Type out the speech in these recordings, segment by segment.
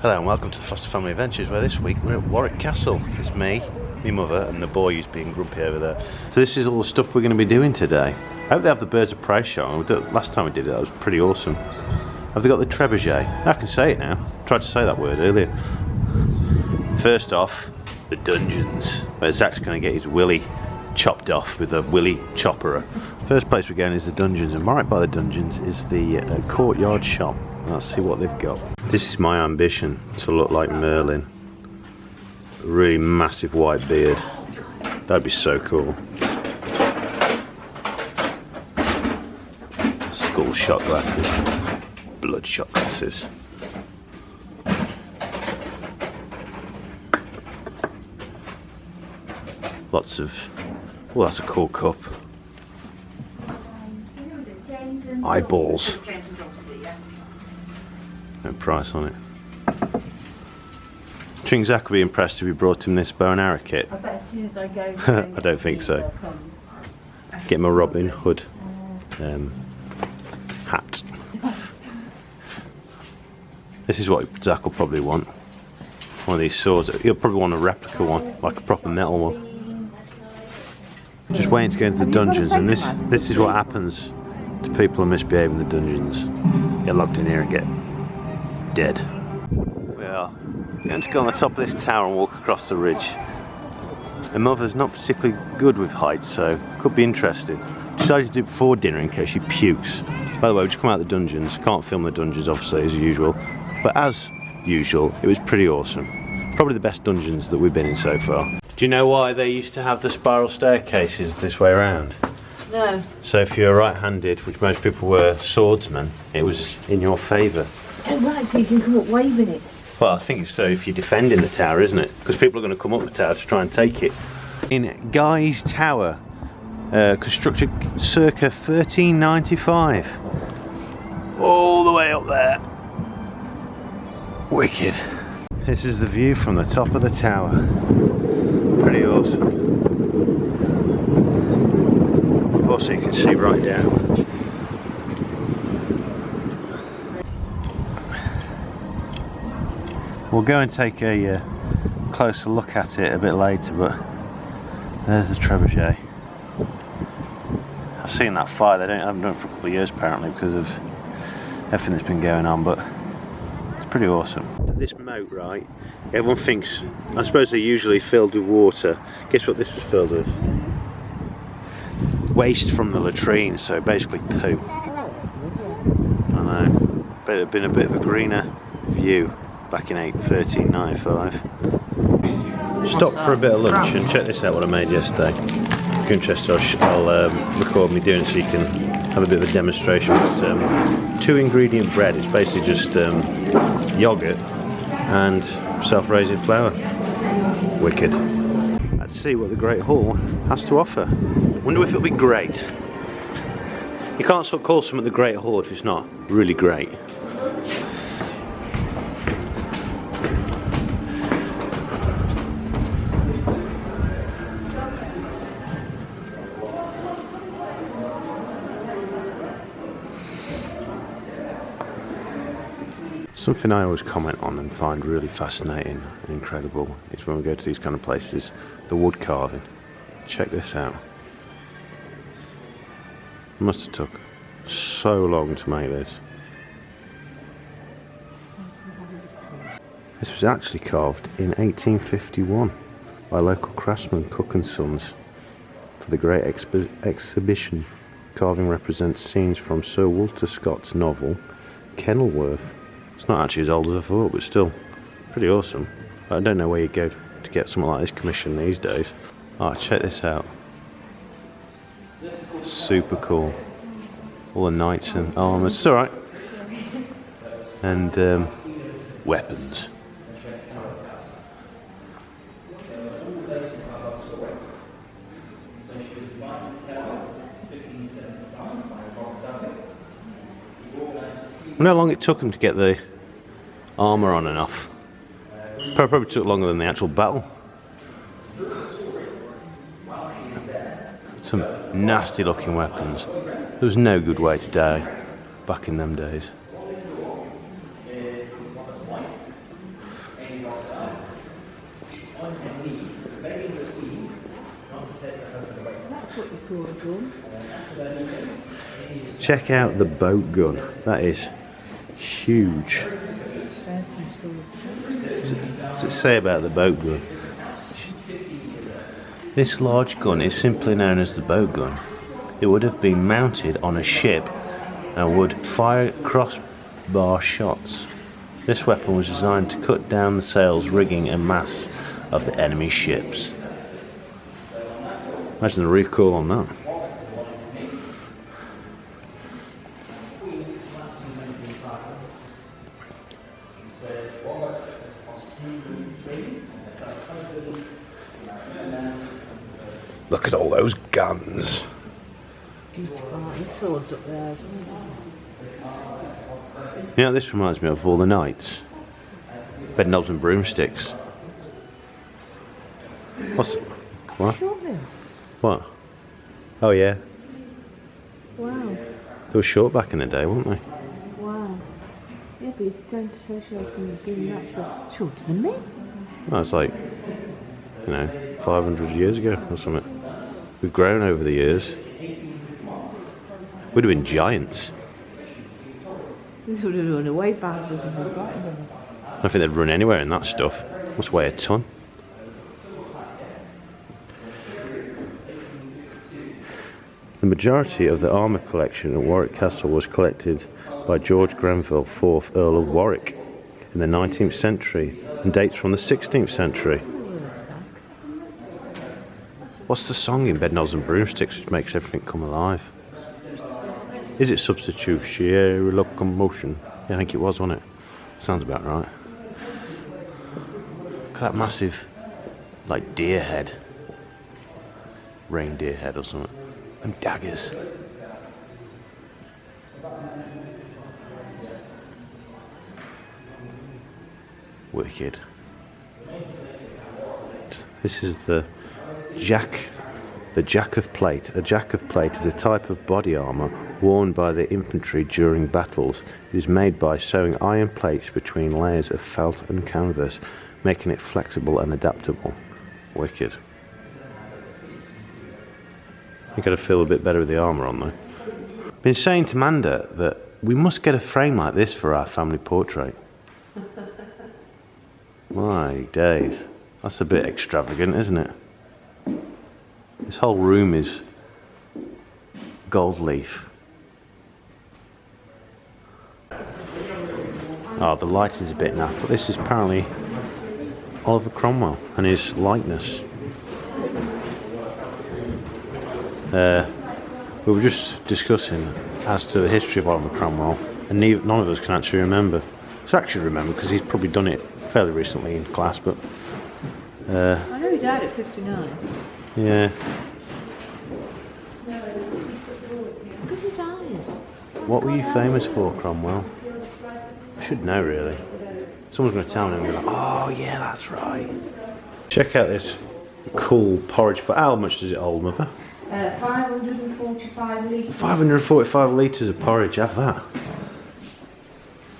Hello and welcome to the Foster Family Adventures, where this week we're at Warwick Castle. It's me, my mother and the boy who's being grumpy over there. So this is all the stuff we're going to be doing today. I hope they have the birds of prey show. Last time we did it, that was pretty awesome. Have they got the trebuchet? I can say it now. I tried to say that word earlier. First off, the dungeons, where Zakk's going to get his willy chopped off with a willy chopper. First place we're going is the dungeons, and right by the dungeons is the courtyard shop. Let's see what they've got. This is my ambition, to look like Merlin. A really massive white beard. That'd be so cool. Skull shot glasses. Bloodshot glasses. Lots of... well, that's a cool cup. Eyeballs. No price on it. Do you think Zakk would be impressed if we brought him this bow and arrow kit? I bet as soon as I go... I don't think so. Get him a Robin Hood hat. This is what Zakk will probably want. One of these swords. He'll probably want a replica one, like a proper metal one. Just waiting to go into the dungeons, and this is what happens to people who misbehave in the dungeons. Get locked in here and get dead. We are going to go on the top of this tower and walk across the ridge. My mother's not particularly good with heights, so could be interesting. Decided to do it before dinner in case she pukes. By the way, we just come out of the dungeons. Can't film the dungeons, obviously, as usual. But as usual, it was pretty awesome. Probably the best dungeons that we've been in so far. Do you know why they used to have the spiral staircases this way around? No. So if you're right-handed, which most people were swordsmen, it was in your favour. Oh right, so you can come up waving it. Well, I think it's so if you're defending the tower, isn't it? Because people are going to come up the tower to try and take it. In Guy's Tower, constructed circa 1395. All the way up there. Wicked. This is the view from the top of the tower. Pretty awesome. Also, you can see right down. We'll go and take a closer look at it a bit later, but there's the trebuchet. I've seen that fire. I haven't done it for a couple of years apparently because of everything that's been going on, but it's pretty awesome. This moat, right, everyone thinks, I suppose they're usually filled with water. Guess what this was filled with? Waste from the latrine, so basically poo. I know, but it had been a bit of a greener view back in 1395. Stopped for a bit of lunch and check this out, what I made yesterday. If you're interested, I'll record me doing it so you can have a bit of a demonstration. It's 2-ingredient bread. It's basically just yogurt and self-raising flour. Wicked. Let's see what the Great Hall has to offer. Wonder if it'll be great. You can't sort of call something the Great Hall if it's not really great. Something I always comment on and find really fascinating and incredible is when we go to these kind of places, the wood carving. Check this out. It must have took so long to make this. This was actually carved in 1851 by local craftsman Cook and Sons for the Great Exhibition. Carving represents scenes from Sir Walter Scott's novel Kenilworth. It's not actually as old as I thought, but still pretty awesome. I don't know where you go to get something like this commissioned these days. Oh, check this out. Super cool. All the knights and armours. It's alright. And weapons. I wonder how long it took them to get the armour on and off. Probably took longer than the actual battle. Some nasty looking weapons. There was no good way to die back in them days. That's what you call a gun. Check out the boat gun. That is huge. There's some swords. What's it say about the boat gun? This large gun is simply known as the boat gun. It would have been mounted on a ship and would fire crossbar shots. This weapon was designed to cut down the sails, rigging and masts of the enemy ships. Imagine the recoil on that. Look at all those guns. Beautiful. The swords up there as well. You know, this reminds me of all the knights. Bedknobs and broomsticks. What's what? Surely. What? Oh yeah. Wow. They were short back in the day, weren't they? Wow. Yeah, but you don't associate them with being that short. Shorter than me. Well, it's like, 500 years ago or something. We've grown over the years. We'd have been giants. This would have run away faster than we've got them. I don't think they'd run anywhere in that stuff. Must weigh a ton. The majority of the armour collection at Warwick Castle was collected by George Grenville, 4th Earl of Warwick, in the 19th century and dates from the 16th century. What's the song in Bedknobs and Broomsticks which makes everything come alive? Is it substitutionary locomotion? Yeah, I think it was, wasn't it? Sounds about right. Look at that massive, like, deer head. Reindeer head or something. And daggers. Wicked. This is the Zakk. The Jack of Plate. A Jack of Plate is a type of body armour worn by the infantry during battles. It is made by sewing iron plates between layers of felt and canvas, making it flexible and adaptable. Wicked. You've got to feel a bit better with the armour on though. Been saying to Manda that we must get a frame like this for our family portrait. My days. That's a bit extravagant, isn't it? This whole room is gold leaf. Oh, the lighting's a bit naff, but this is apparently Oliver Cromwell and his likeness. We were just discussing as to the history of Oliver Cromwell, and none of us can actually remember. So I actually remember because he's probably done it fairly recently in class, but I know he died at 59. yeah. Look at his eyes. What were you famous for, Cromwell? I should know, really. Someone's going to tell me and be like, oh yeah, that's right. Check out this cool porridge, but how much does it hold, Mother? 545 litres. 545 litres of porridge, have that.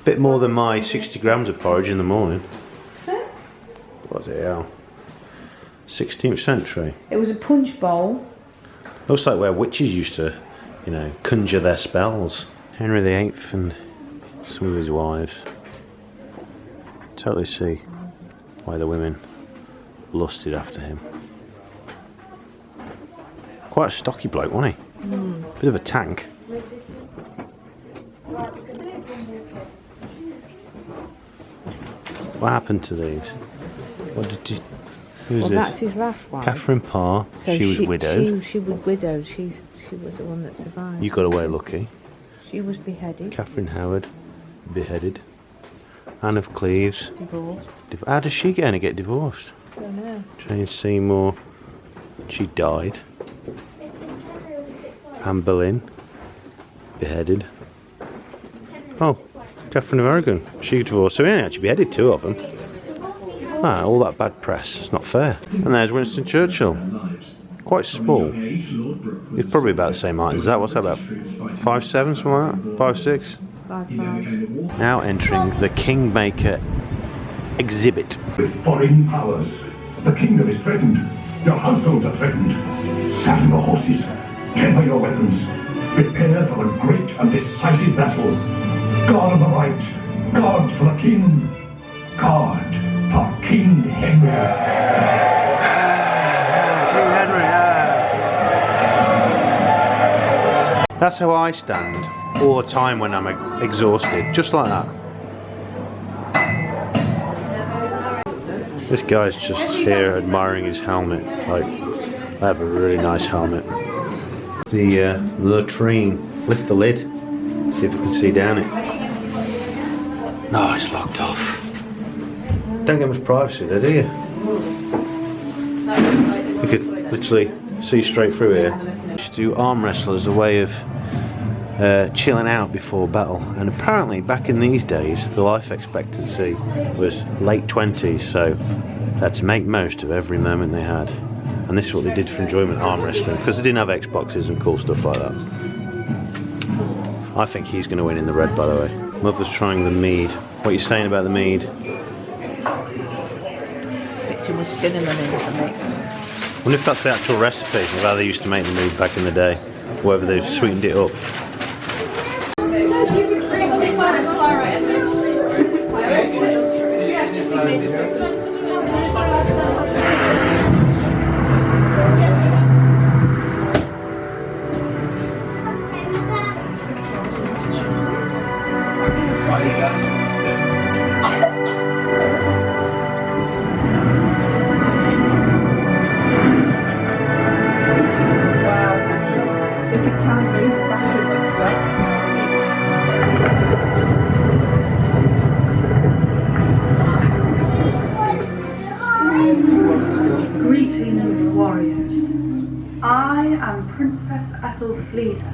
Bit more than my 60 grams of porridge in the morning. What's it, yeah? 16th century. It was a punch bowl. Looks like where witches used to, conjure their spells. Henry VIII and some of his wives. Totally see why the women lusted after him. Quite a stocky bloke, wasn't he? Bit of a tank. What happened to these? What did you... Who's Well, this? that's his last one. Catherine Parr. So she was widowed. She was widowed. She was the one that survived. You got away lucky. She was beheaded. Catherine Howard, beheaded. Anne of Cleves. Divorced. How does she get divorced? I don't know. Jane Seymour. She died. Anne Boleyn, beheaded. Oh, Catherine of Aragon. She divorced. So we only actually beheaded 2 of them. Ah, all that bad press. It's not fair. And there's Winston Churchill. Quite small. He's probably about the same height as that. What's that, about 5'7", something like that? 5'6"? 5'5". Now entering the Kingmaker exhibit. With foreign powers, The kingdom is threatened. Your households are threatened. Saddle your horses. Temper your weapons. Prepare for a great and decisive battle. Guard on the right. Guard for the king. Guard for King Henry. King Henry, That's how I stand all the time when I'm exhausted, just like that. This guy's just here admiring his helmet. Like, I have a really nice helmet. The latrine. Lift the lid. See if we can see down it. No, it's locked off. Don't get much privacy there, do you? You could literally see straight through here. Used to do arm wrestle as a way of chilling out before battle, and apparently back in these days the life expectancy was late 20s, so they had to make most of every moment they had, and this is what they did for enjoyment, arm wrestling, because they didn't have Xboxes and cool stuff like that. I think he's going to win in the red, by the way. Mother's trying the mead. What are you saying about the mead? Bit too much cinnamon in it for me. I wonder if that's the actual recipe of how they used to make the mead back in the day, whether they've sweetened it up. Greetings, warriors. I am Princess Ethelfleda.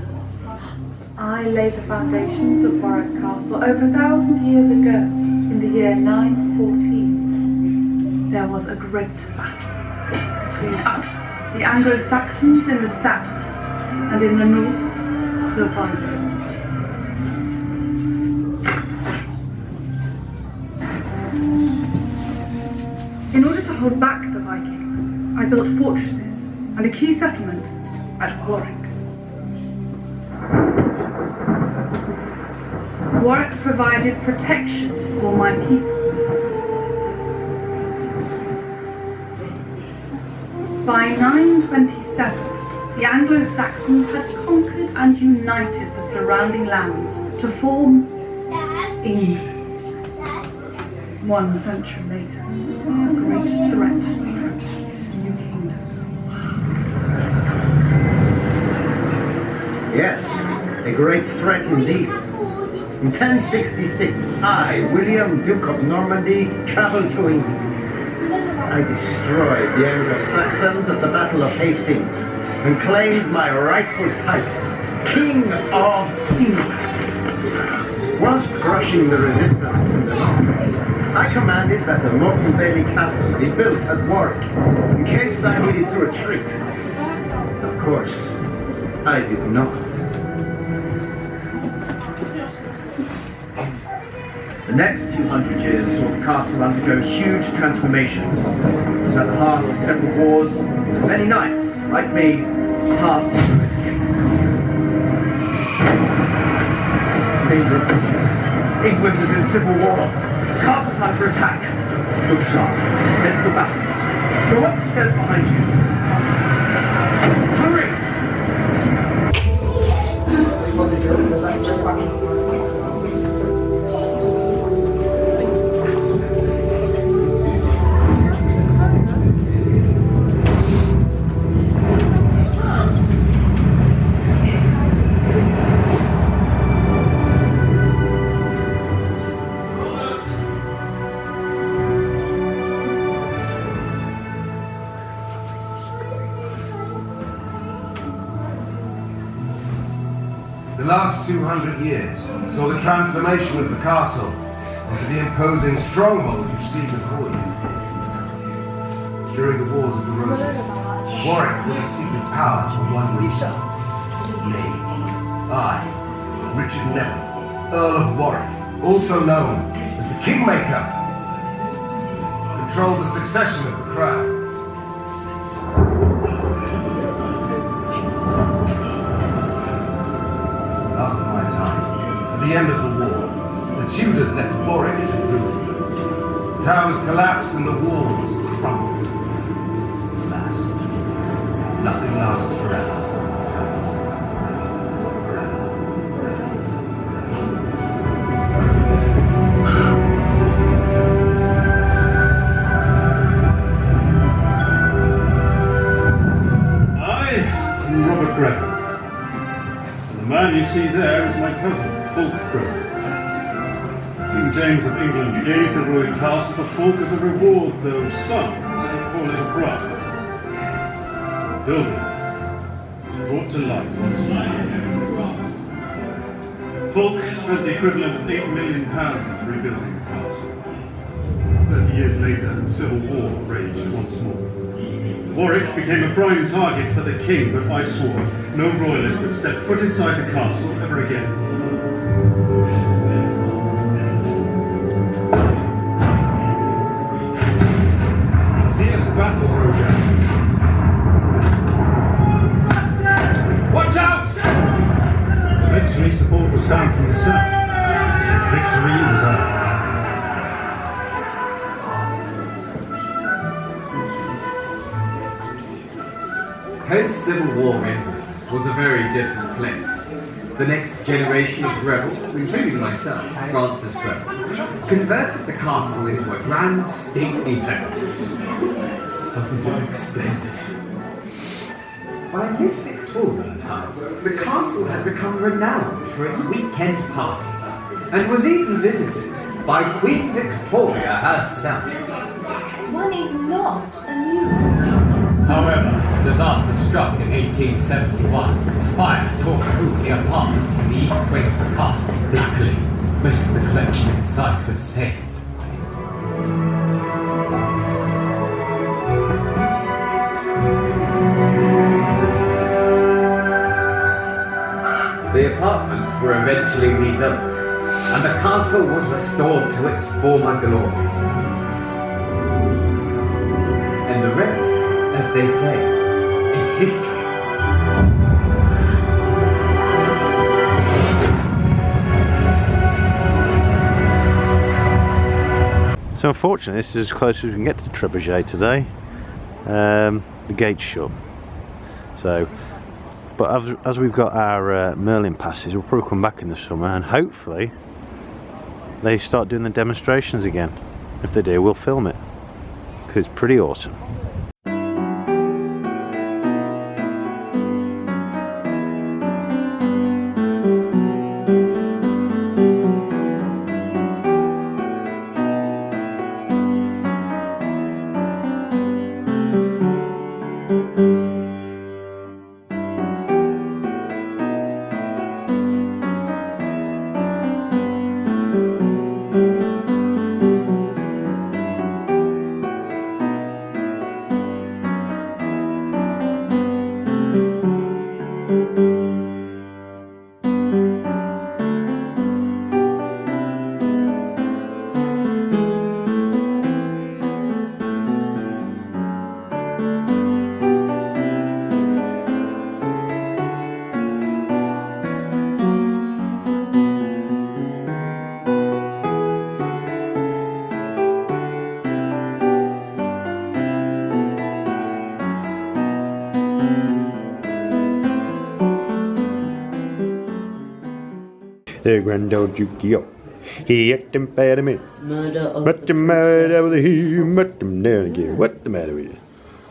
I laid the foundations of Warwick Castle over 1,000 years ago, in the year 914. There was a great battle between us, the Anglo-Saxons in the south, and in the north, the Vikings. In order to hold back the Vikings, I built fortresses and a key settlement at Warwick. Warwick provided protection for my people. By 927, the Anglo-Saxons had conquered and united the surrounding lands to form England. 1 century later, a great threat approached this new kingdom. Yes, a great threat indeed. In 1066, I, William, Duke of Normandy, travelled to England. I destroyed the Anglo-Saxons at the Battle of Hastings and claimed my rightful title, King of England. Whilst crushing the resistance in the north, I commanded that a Morton Bailey castle be built at Warwick in case I needed to retreat. Of course, I did not. The next 200 years saw the castle undergo huge transformations. It was at the heart of several wars, and many knights, like me, passed through its gates. England is in civil war. The castle's under attack. Look sharp. Head for the battlements. Go up the stairs behind you. Hurry! The last 200 years saw the transformation of the castle into the imposing stronghold you see before you. During the Wars of the Roses, Warwick was a seat of power for one reason. Me, I, Richard Neville, Earl of Warwick, also known as the Kingmaker, controlled the succession of the crown. end of the war, the Tudors left Warwick to ruin. The towers collapsed and the walls crumbled. Alas, nothing lasts forever. The man you see there is my cousin, Fulk Greville. King James of England gave the ruined castle to Fulk as a reward, though some call it a bribe. The building was brought to life once more. Fulk spent the equivalent of £8 million rebuilding the castle. 30 years later, the civil war raged once more. Warwick became a prime target for the king, but I swore no royalist would step foot inside the castle ever again. A fierce battle broke out. Watch out! Eventually, support was found from the south. Victory was ours. Post-Civil War England was a very different place. The next generation of rebels, including myself, Francis Greville, converted the castle into a grand stately home. Wasn't it splendid? By mid-Victorian times, the castle had become renowned for its weekend parties, and was even visited by Queen Victoria herself. One is not amused. However, disaster struck in 1871. A fire tore through the apartments in the east wing of the castle. Luckily, most of the collection inside was saved. The apartments were eventually rebuilt, and the castle was restored to its former glory. And the rest, as they say, is history. So unfortunately this is as close as we can get to the trebuchet today. The gate's shut. So, but as we've got our Merlin passes, we'll probably come back in the summer and hopefully they start doing the demonstrations again. If they do, we'll film it because it's pretty awesome. The grand old Jukio, he acting bad a minute. But the matter with him, but the matter again. What the matter with you?